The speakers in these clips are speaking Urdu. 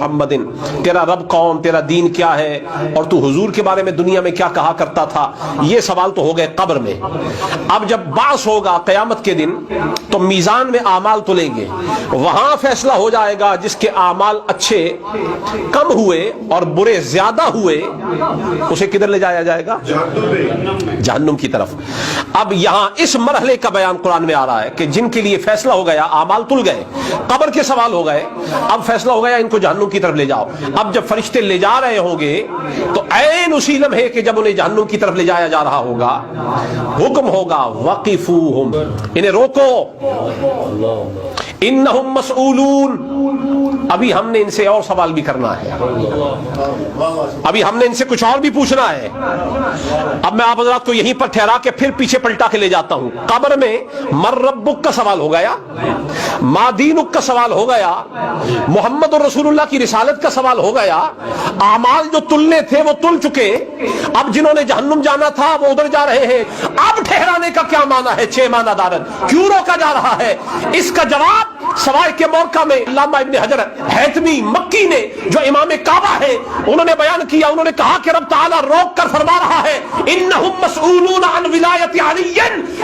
محمدin تیرا رب کون، تیرا دین کیا ہے، اور تو حضور کے بارے میں دنیا میں کیا کہا کرتا تھا۔ یہ سوال تو ہو گئے قبر میں۔ اب جب بعث ہوگا قیامت کے دن تو میزان میں اعمال تلیں گے، وہاں فیصلہ ہو جائے گا جس کے اعمال اچھے کم ہوئے اور برے زیادہ ہوئے اسے کدھر لے جایا جائے گا؟ جہنم کی طرف۔ اب یہاں اس مرحلے کا بیان قرآن میں آ رہا ہے کہ جن کے لیے فیصلہ ہو گیا، اعمال تل گئے، قبر کے سوال ہو گئے، اب فیصلہ ہو گیا ان کو جہنم کی طرف لے جاؤ۔ اب جب فرشتے لے جا رہے ہوں گے تو عین اسی لمحے کہ جب انہیں جہنم کی طرف لے جایا جا رہا ہوگا حکم ہوگا وقفوہم، انہیں روکو، انہم مسئولون، ابھی ہم نے ان سے اور سوال بھی کرنا ہے، ابھی ہم نے ان سے کچھ اور بھی پوچھنا ہے۔ اب میں آپ حضرات کو یہیں پر ٹھہرا کے پھر پیچھے پلٹا کے لے جاتا ہوں۔ قبر میں من ربک کا سوال ہو گیا، ما دینک کا سوال ہو گیا، محمد رسول اللہ کی رسالت کا سوال ہو گیا، اعمال جو تلنے تھے وہ تل چکے، اب جنہوں نے جہنم جانا تھا وہ ادھر جا رہے ہیں۔ اب ٹھہرانے کا کیا معنی ہے؟ 6 معنی دارت کیوں روکا جا رہا ہے؟ اس کا جواب سوائے کے موقع میں علامہ ابن حجر حیثمی مکی نے جو امام کعبہ ہے انہوں نے بیان کیا، انہوں نے کہا کہ رب تعالیٰ روک کر فرما رہا ہے انہم مسئولون عن ولایت علی،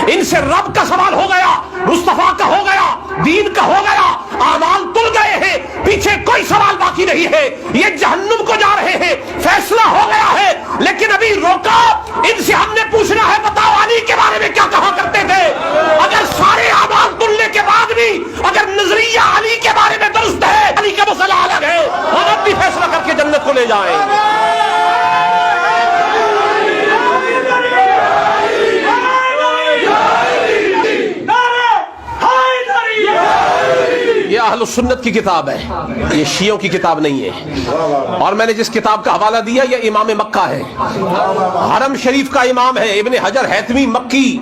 ان سے رب کا سوال ہو گیا، مصطفیٰ کا ہو گیا، دین کا ہو گیا، اعمال تل گئے ہیں، پیچھے کوئی سوال باقی نہیں ہے، یہ جہنم کو جا رہے ہیں، فیصلہ ہو گیا ہے، لیکن ابھی روکا، ان سے ہم نے پوچھنا ہے بتاؤ علی کے بارے میں کیا کہا کرتے تھے۔ اگر سارے اعمال تلنے کے بعد بھی اگر نظریہ علی کے بارے میں درست ہے، علی کا مسئلہ الگ ہے، ہم اب بھی فیصلہ کر کے جنت کو لے جائیں۔ یہ اہل سنت کی کتاب ہے، یہ شیعوں کی کتاب نہیں ہے، اور میں نے جس کتاب کا حوالہ دیا یہ امام مکہ ہے، حرم شریف کا امام ہے ابن حجر حیثمی مکی،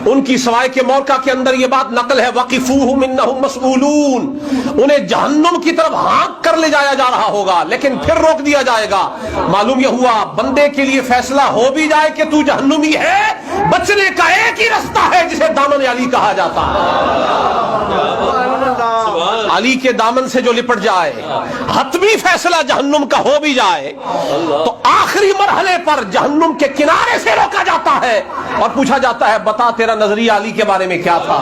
ان کی سوائے کے موقع کے اندر یہ بات نقل ہے وقفوہم انہم مسئولون، انہیں جہنم کی طرف ہانک کر لے جایا جا رہا ہوگا لیکن پھر روک دیا جائے گا۔ معلوم یہ ہوا بندے کے لیے فیصلہ ہو بھی جائے کہ تو جہنمی ہے، بچنے کا ایک ہی رستہ ہے جسے دامن علی کہا جاتا ہے۔ علی کے دامن سے جو لپٹ جائے، حتمی فیصلہ جہنم کا ہو بھی جائے تو آخری مرحلے پر جہنم کے کنارے سے روکا جاتا ہے اور پوچھا جاتا ہے بتا تیرا نظریہ علی کے بارے میں کیا تھا۔